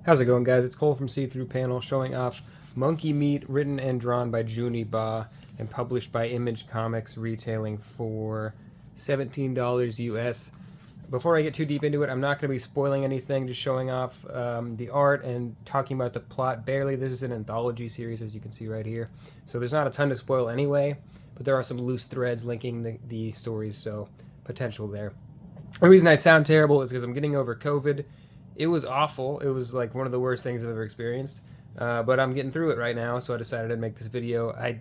How's it going, guys? It's Cole from See Through Panel showing off Monkey Meat, written and drawn by Juni Ba and published by Image Comics, retailing for $17 US. Before I get too deep into it, I'm not going to be spoiling anything, just showing off the art and talking about the plot barely. This is an anthology series, as you can see right here. So there's not a ton to spoil anyway, but there are some loose threads linking the stories, so potential there. The reason I sound terrible is because I'm getting over COVID. It was awful. It was like one of the worst things I've ever experienced. But I'm getting through it right now, so I decided to make this video. I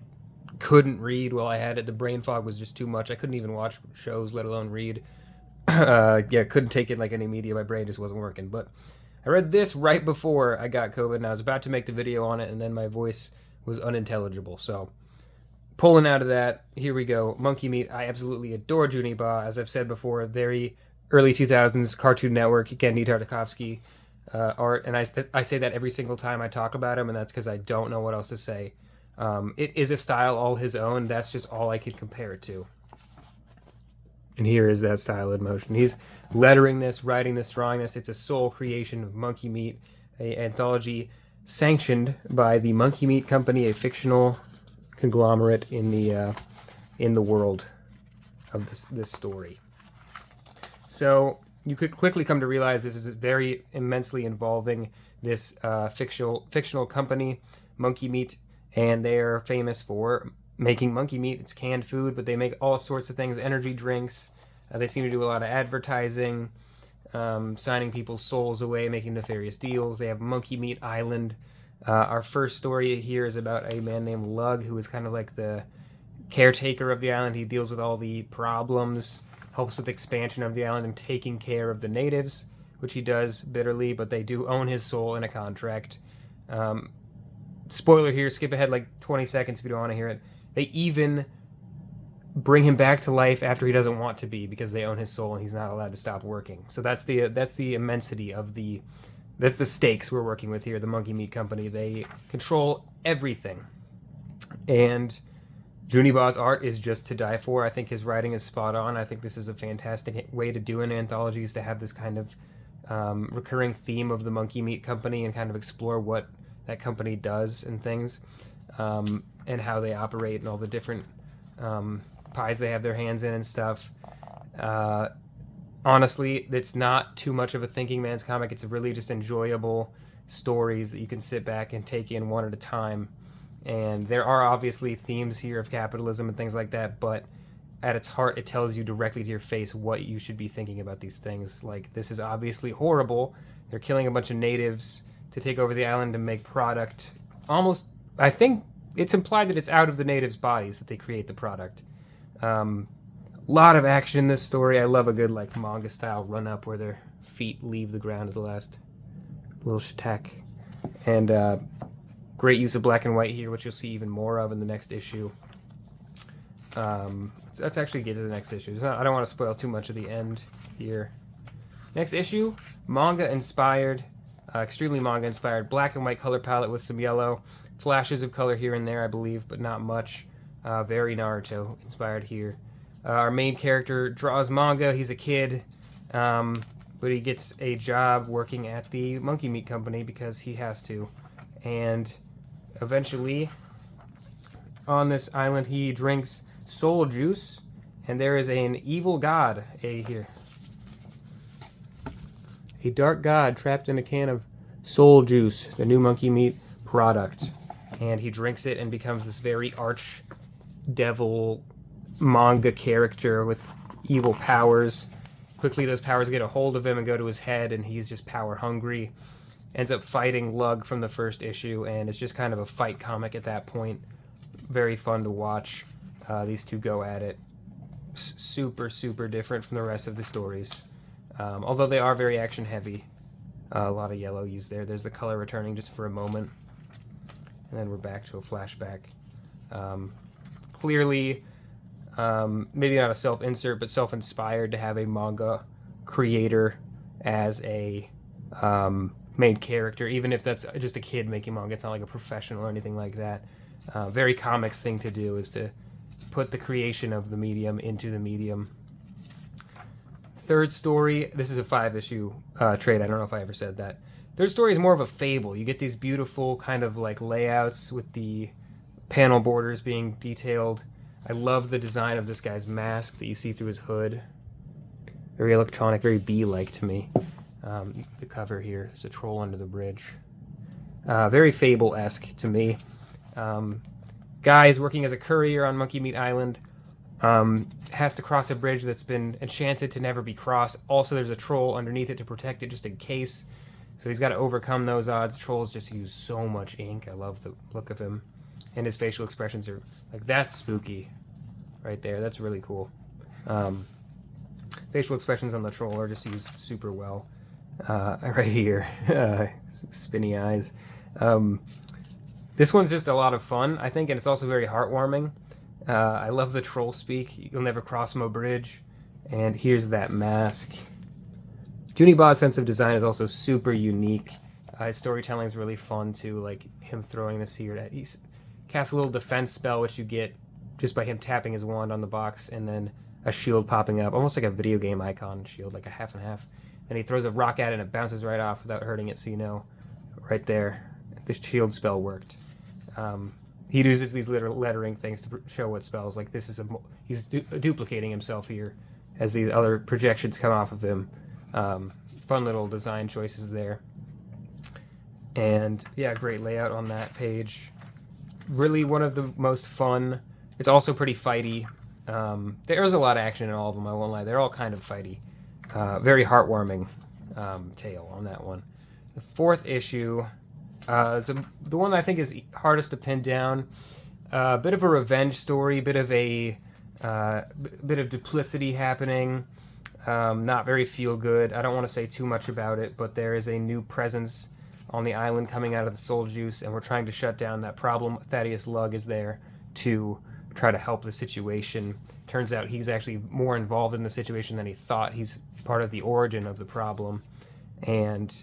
couldn't read while I had it. The brain fog was just too much. I couldn't even watch shows, let alone read. Yeah, couldn't take in like any media. My brain just wasn't working. But I read this right before I got COVID, and I was about to make the video on it, and then my voice was unintelligible. So pulling out of that, here we go. Monkey Meat. I absolutely adore Juni Ba. As I've said before, very early 2000s Cartoon Network, Genndy Tartakovsky art, and I say that every single time I talk about him, and that's because I don't know what else to say. It is a style all his own. That's just all I could compare it to. And here is that style in motion. He's lettering this, writing this, drawing this. It's a sole creation of Monkey Meat, an anthology sanctioned by the Monkey Meat Company, a fictional conglomerate in the world of this story. So you could quickly come to realize this is very immensely involving this fictional company, Monkey Meat, and they're famous for making monkey meat. It's canned food, but they make all sorts of things, energy drinks. They seem to do a lot of advertising, signing people's souls away, making nefarious deals. They have Monkey Meat Island. Our first story here is about a man named Lug, who is kind of like the caretaker of the island. He deals with all the problems, helps with expansion of the island and taking care of the natives, which he does bitterly, but they do own his soul in a contract. Spoiler here, skip ahead like 20 seconds if you don't want to hear it. They even bring him back to life after he doesn't want to be, because they own his soul and he's not allowed to stop working. So that's the immensity of that's the stakes we're working with here. The Monkey Meat Company, they control everything. And Juni Ba's art is just to die for. I think his writing is spot on. I think this is a fantastic way to do an anthology, is to have this kind of recurring theme of the Monkey Meat Company and kind of explore what that company does and things, and how they operate and all the different pies they have their hands in and stuff. Honestly, it's not too much of a thinking man's comic. It's really just enjoyable stories that you can sit back and take in one at a time. And there are obviously themes here of capitalism and things like that, but at its heart, it tells you directly to your face what you should be thinking about these things. Like, this is obviously horrible. They're killing a bunch of natives to take over the island and make product. Almost, I think it's implied that it's out of the natives' bodies that they create the product. Lot of action in this story. I love a good like manga style run up where their feet leave the ground at the last little shatak. And great use of black and white here, which you'll see even more of in the next issue. Let's actually get to the next issue. I don't want to spoil too much of the end here. Next issue, manga-inspired, extremely manga-inspired, black and white color palette with some yellow, flashes of color here and there, I believe, but not much. Very Naruto-inspired here. Our main character draws manga. He's a kid, but he gets a job working at the Monkey Meat Company because he has to. And eventually, on this island, he drinks soul juice, and there is an evil god, a dark god trapped in a can of soul juice, the new Monkey Meat product. And he drinks it and becomes this very arch devil manga character with evil powers. Quickly, those powers get a hold of him and go to his head, and he's just power hungry. Ends up fighting Lug from the first issue, and it's just kind of a fight comic at that point. Very fun to watch. These two go at it. Super, super different from the rest of the stories. Although they are very action heavy. A lot of yellow used there. There's the color returning just for a moment. And then we're back to a flashback. Clearly, maybe not a self-insert, but self-inspired to have a manga creator as a main character, even if that's just a kid making manga. It's not like a professional or anything like that. Very comics thing to do is to put the creation of the medium into the medium. Third story, this is a 5-issue trade. I don't know if I ever said that. Third story is more of a Fable. You get these beautiful kind of like layouts with the panel borders being detailed. I love the design of this guy's mask that you see through his hood. Very electronic, very bee-like to me. The cover here is a troll under the bridge. Very Fable-esque to me. Guy is working as a courier on Monkey Meat Island. Has to cross a bridge that's been enchanted to never be crossed. Also, there's a troll underneath it to protect it just in case. So he's got to overcome those odds. Trolls just use so much ink. I love the look of him. And his facial expressions are like, that's spooky right there. That's really cool. Facial expressions on the troll are just used super well. Right here, spinny eyes. This one's just a lot of fun, I think, and it's also very heartwarming. I love the troll speak. You'll never cross my bridge. And here's that mask. Juni Ba's sense of design is also super unique. His storytelling is really fun too, like him throwing the seer. He casts a little defense spell, which you get just by him tapping his wand on the box, and then a shield popping up, almost like a video game icon shield, like a half and half. And he throws a rock at it and it bounces right off without hurting it, so you know, right there, the shield spell worked. He uses these lettering things to show what spells. Like this is he's duplicating himself here as these other projections come off of him. Fun little design choices there. And yeah, great layout on that page. Really one of the most fun. It's also pretty fighty. There's a lot of action in all of them, I won't lie. They're all kind of fighty. Very heartwarming tale on that one. The fourth issue is the one that I think is hardest to pin down. A bit of a revenge story, bit of duplicity happening. Not very feel good. I don't want to say too much about it, but there is a new presence on the island coming out of the soul juice, and we're trying to shut down that problem. Thaddeus Lugg is there to try to help the situation. Turns out he's actually more involved in the situation than he thought. He's part of the origin of the problem. And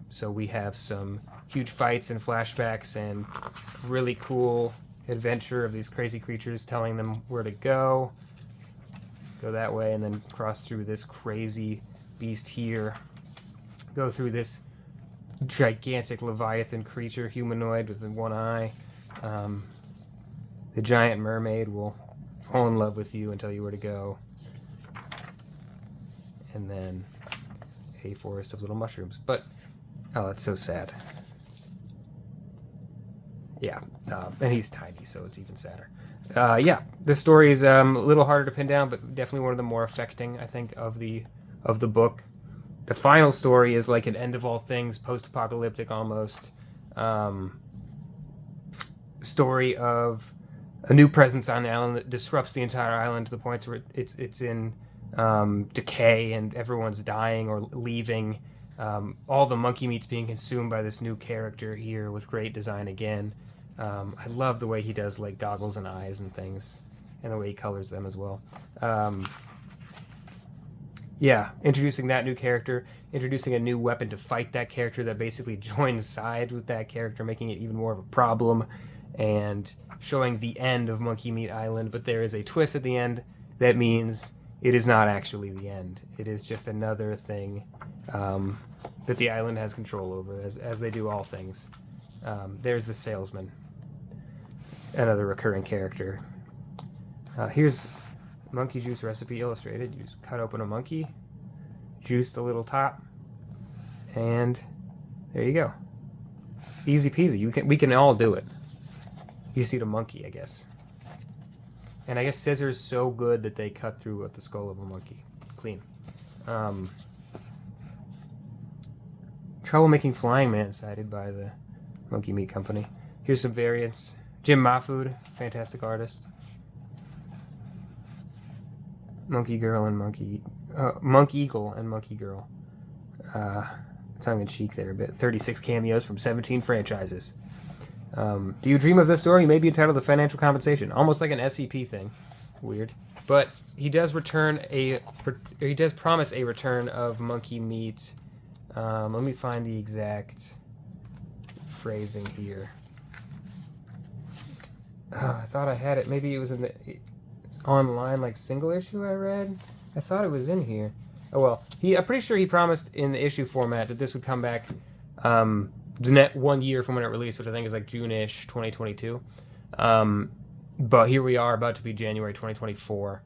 so we have some huge fights and flashbacks and really cool adventure of these crazy creatures telling them where to go. Go that way and then cross through this crazy beast here. Go through this gigantic Leviathan creature, humanoid with one eye. The giant mermaid will fall in love with you and tell you where to go. And then a forest of little mushrooms. But, oh, that's so sad. Yeah, and he's tiny, so it's even sadder. Yeah, this story is a little harder to pin down, but definitely one of the more affecting, I think, of the book. The final story is like an end of all things, post-apocalyptic almost. Story of a new presence on the island that disrupts the entire island to the point where it's in decay and everyone's dying or leaving. All the monkey meat's being consumed by this new character here with great design again. I love the way he does like goggles and eyes and things, and the way he colors them as well. Yeah, introducing that new character, introducing a new weapon to fight that character that basically joins sides with that character, making it even more of a problem, and showing the end of Monkey Meat Island. But there is a twist at the end that means it is not actually the end. It is just another thing that the island has control over, as they do all things. There's the salesman, another recurring character. Here's monkey juice recipe illustrated. You just cut open a monkey, juice the little top, and there you go. Easy peasy. We can all do it. You see the monkey, I guess. And I guess scissors so good that they cut through with the skull of a monkey. Clean. Trouble-making flying man cited by the Monkey Meat Company. Here's some variants. Jim Mahfood, fantastic artist. Monkey Girl and Monk Eagle and Monkey Girl. Tongue-in-cheek there a bit. 36 cameos from 17 franchises. Do you dream of this story? You may be entitled to financial compensation. Almost like an SCP thing. Weird. But he does promise a return of Monkey Meat. Let me find the exact phrasing here. I thought I had it. Maybe it was in the online like single issue I read. I thought it was in here. Oh well. I'm pretty sure he promised in the issue format that this would come back the net 1 year from when it released, which I think is like June-ish 2022. But here we are, about to be January 2024,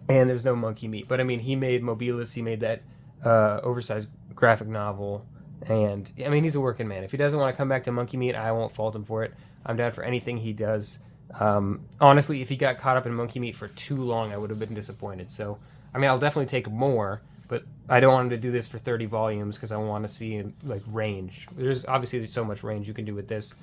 and there's no monkey meat. But I mean, he made Mobilis, he made that oversized graphic novel, and I mean, he's a working man. If he doesn't want to come back to monkey meat, I won't fault him for it. I'm down for anything he does. Honestly, if he got caught up in monkey meat for too long, I would have been disappointed. So, I mean, I'll definitely take more, but I don't want him to do this for 30 volumes because I want to see like range. There's so much range you can do with this,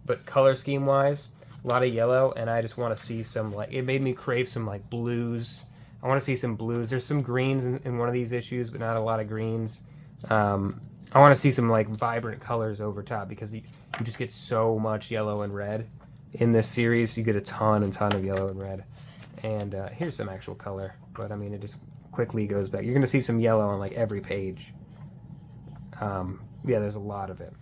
but color scheme wise, a lot of yellow, and I just want to see some, like, it made me crave some like blues. I want to see some blues. There's some greens in one of these issues, but not a lot of greens. I want to see some like vibrant colors over top because you just get so much yellow and red in this series. You get a ton of yellow and red. And here's some actual color, but I mean, it just quickly goes back. You're going to see some yellow on like every page. Yeah, there's a lot of it.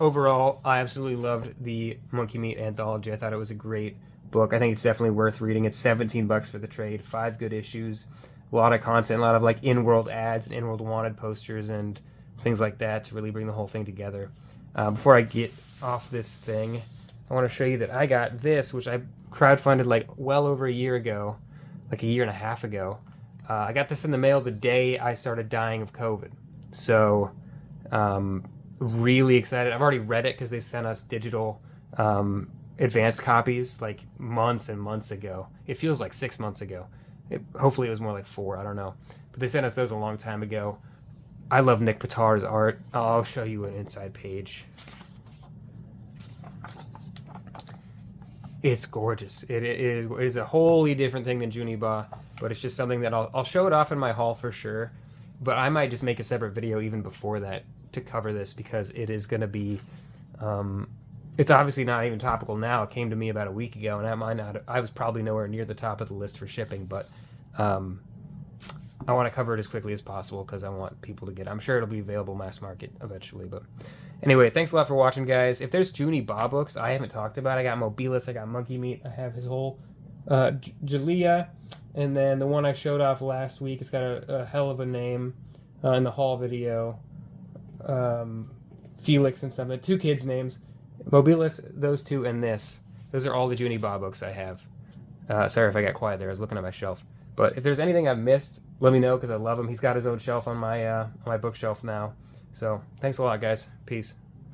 Overall, I absolutely loved the Monkey Meat anthology. I thought it was a great book. I think it's definitely worth reading. It's $17 for the trade, 5 good issues, a lot of content, a lot of like in-world ads and in-world wanted posters and things like that to really bring the whole thing together. Before I get off this thing, I want to show you that I got this, which I crowdfunded like well over a year ago, like a year and a half ago. I got this in the mail the day I started dying of COVID. So, really excited. I've already read it because they sent us digital advanced copies like months and months ago. It feels like 6 months ago. Hopefully it was more like 4, I don't know. But they sent us those a long time ago. I love Nick Pitar's art. I'll show you an inside page. It's gorgeous. It is a wholly different thing than Juni Ba, but it's just something that I'll show it off in my haul for sure. But I might just make a separate video even before that to cover this because it is going to be, it's obviously not even topical now. It came to me about a week ago, and I was probably nowhere near the top of the list for shipping, but I want to cover it as quickly as possible because I want people to get it. I'm sure it'll be available mass market eventually, but anyway, thanks a lot for watching, guys. If there's Juni Ba books I haven't talked about, I got Mobilis, I got Monkey Meat, I have his whole Jalea, and then the one I showed off last week, it's got a hell of a name in the haul video, Felix and something, 2 kids' names. Mobilis, those 2, and this. Those are all the Juni Ba books I have. Sorry if I got quiet there. I was looking at my shelf. But if there's anything I've missed, let me know because I love him. He's got his own shelf on my bookshelf now. So thanks a lot, guys. Peace.